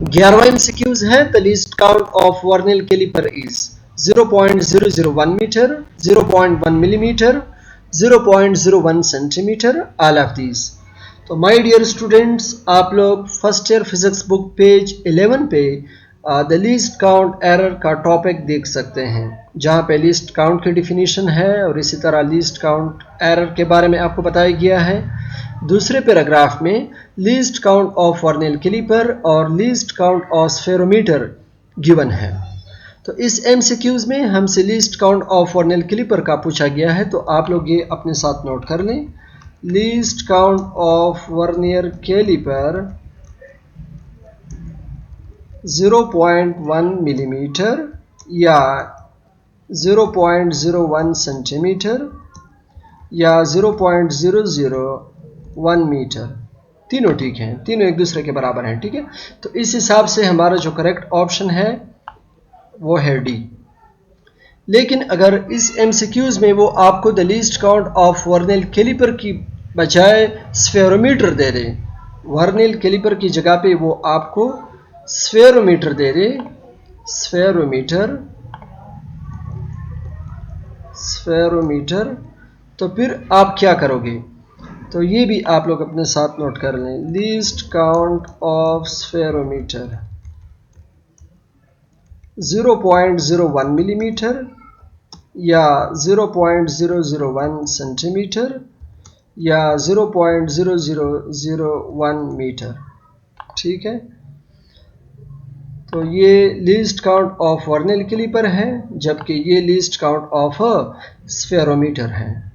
11वां MCQs है the least count of vernier caliper is 0.001 metre, 0.1 millimetre, 0.01 centimetre, all of these. तो my dear students, आप लोग first year physics book page 11 पे the least count error का topic देख सकते हैं, जहाँ पे लीस्ट काउंट की डिफिनीशन है और इसी तरह लीस्ट काउंट एरर के बारे में आपको बताया गया है। दूसरे पैराग्राफ में least count of vernier caliper और least count of spherometer given है। तो इस MCQs में हमसे least count of vernier caliper का पूछा गया है, तो आप लोग ये अपने साथ नोट कर लें। Least count of vernier caliper 0.1 millimetre या 0.01 सेंटीमीटर या 0.001 मीटर, तीनों ठीक हैं, तीनों एक दूसरे के बराबर हैं, ठीक है। तो इस हिसाब से हमारा जो करेक्ट ऑप्शन है वो है डी। लेकिन अगर इस MCQs में वो आपको the least count of vernier caliper की बजाय स्फेरोमीटर दे दे, वर्नियर कैलिपर की जगह पे वो आपको स्फेरोमीटर दे दे, स्फेरोमीटर, तो फिर आप क्या करोगे? तो ये भी आप लोग अपने साथ नोट कर लें। Least count of spherometer 0.01 millimetre या 0.001 सेंटीमीटर या 0.0001 मीटर, ठीक है। तो ये least count of vernier caliper है, जबकि ये लीस्ट काउंट ऑफ स्फेरोमीटर है।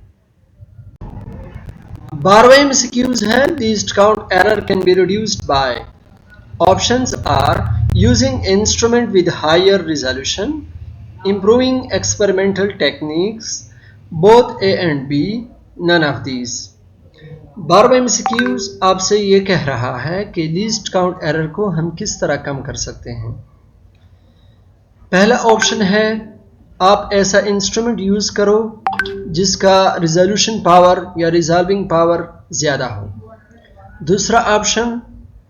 12वां MCQs है least count error can be reduced by, options are using instrument with higher resolution, improving experimental techniques, both A and B, none of these. 12वां MCQs आपसे ये कह रहा है कि लीस्ट काउंट एरर को हम किस तरह कम कर सकते हैं। पहला ऑप्शन है आप ऐसा इंस्ट्रूमेंट यूज करो जिसका रिजोल्यूशन पावर या रिजॉल्विंग पावर ज्यादा हो। दूसरा ऑप्शन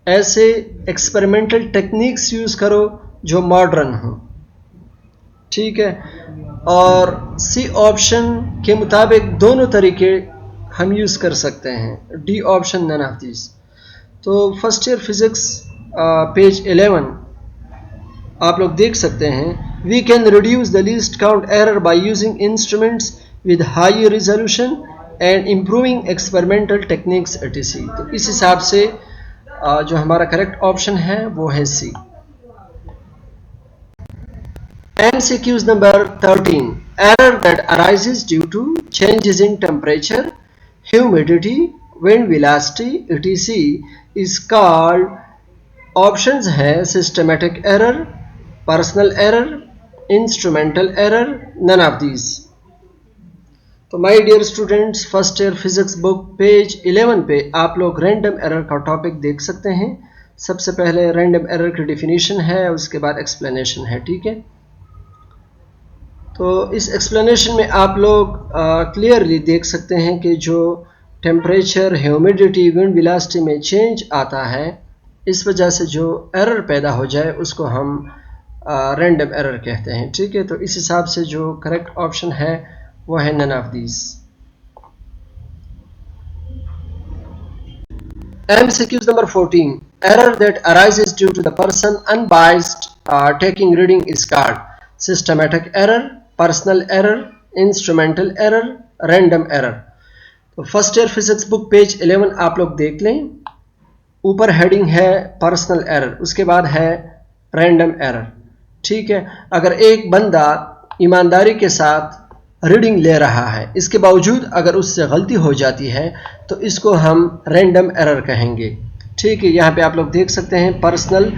ऐसे एक्सपेरिमेंटल टेक्निक्स यूज करो जो मॉडर्न हो, ठीक है। और सी ऑप्शन के मुताबिक दोनों तरीके हम यूज कर सकते हैं। D option none of this. तो फर्स्ट ईयर फिजिक्स पेज 11 आप लोग देख सकते हैं। We can reduce the least count error by using instruments with high resolution and improving experimental techniques etc। तो इस हिसाब से जो हमारा करेक्ट ऑप्शन है वो है सी। MCQs number 13, error that arises due to changes in temperature, humidity, wind velocity etc is called, options है systematic error, personal error, instrumental error, none of these। तो my dear students, first year physics book page 11 पे आप लोग random error का topic देख सकते हैं। सबसे पहले रैंडम एरर की डिफिनीशन है, उसके बाद एक्सप्लेनेशन है, ठीक है। तो इस एक्सप्लेनेशन में आप लोग क्लियरली देख सकते हैं कि जो टेम्परेचर, ह्यूमिडिटी, विंड वेलोसिटी में चेंज आता है, इस वजह से जो एरर पैदा हो जाए उसको हम रैंडम एरर कहते हैं, ठीक है। तो इस हिसाब से जो करेक्ट ऑप्शन है वो है none of these. MCQs number 14, error that arises due to the person unbiased taking reading is called systematic error, personal error, instrumental error, random error. तो first year physics book page 11 आप लोग देख लें। ऊपर heading है personal error, उसके बाद है रैंडम एरर, ठीक है। अगर एक बंदा ईमानदारी के साथ रीडिंग ले रहा है, इसके बावजूद अगर उससे गलती हो जाती है तो इसको हम रैंडम एरर कहेंगे, ठीक है। यहाँ पे आप लोग देख सकते हैं पर्सनल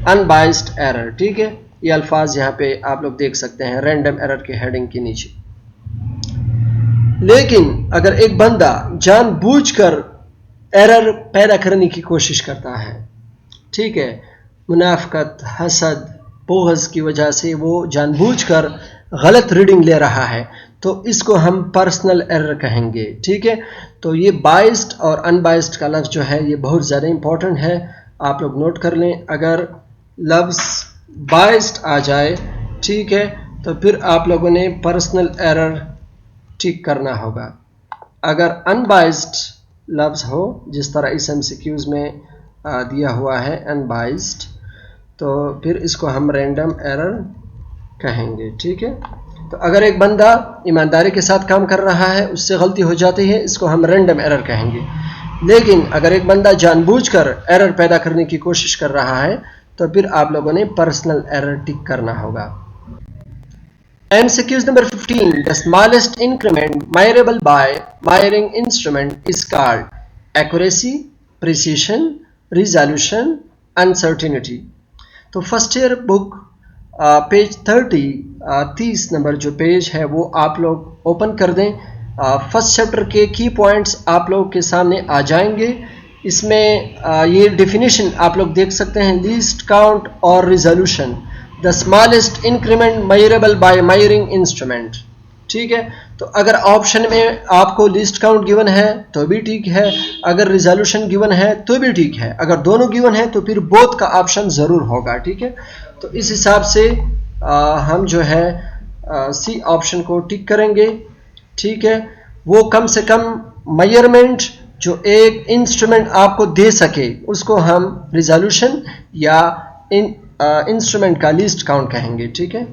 अनबाइस्ड एरर, ठीक है। ये अल्फाज यहाँ पे आप लोग देख सकते हैं रैंडम एरर के हेडिंग के नीचे। लेकिन अगर एक बंदा जानबूझकर एरर पैदा करने की कोशिश करता है, ठीक है, मुनाफकत, हसद, बोगस की वजह से वो जानबूझकर गलत रीडिंग ले रहा है, तो इसको हम पर्सनल एरर कहेंगे, ठीक है। तो ये बाइस्ड और अनबाइस्ड का लफ्ज़ जो है ये बहुत ज़्यादा इंपॉर्टेंट है, आप लोग नोट कर लें। अगर लफ्ज़ बाइस्ड आ जाए, ठीक है, तो फिर आप लोगों ने पर्सनल एरर ठीक करना होगा। अगर अनबाइस्ड लफ्ज़ हो, जिस तरह इस MCQs में दिया हुआ है अनबाइस्ड, तो फिर इसको हम रैंडम एरर कहेंगे, ठीक है। तो अगर एक बंदा ईमानदारी के साथ काम कर रहा है, उससे गलती हो जाती है, इसको हम रैंडम एरर कहेंगे। लेकिन अगर एक बंदा जानबूझकर एरर पैदा करने की कोशिश कर रहा है, तो फिर आप लोगों ने पर्सनल एरर टिक करना होगा। MCQs number 15. The smallest increment measurable by measuring instrument is called accuracy, precision, resolution, uncertainty. तो first year book page 30 number जो पेज है वो आप लोग ओपन कर दें। फर्स्ट चैप्टर के की पॉइंट्स आप लोग के सामने आ जाएंगे। इसमें ये डेफिनेशन आप लोग देख सकते हैं, लीस्ट काउंट और resolution, the smallest increment measurable by measuring instrument, ठीक है। तो अगर ऑप्शन में आपको लिस्ट काउंट गिवन है तो भी ठीक है, अगर रिजोल्यूशन गिवन है तो भी ठीक है, अगर दोनों गिवन है तो फिर बोथ का ऑप्शन ज़रूर होगा, ठीक है। तो इस हिसाब से हम जो है सी ऑप्शन को टिक करेंगे, ठीक है। वो कम से कम मेजरमेंट जो एक इंस्ट्रूमेंट आपको दे सके उसको हम रिजोल्यूशन या इंस्ट्रूमेंट का लिस्ट काउंट कहेंगे, ठीक है।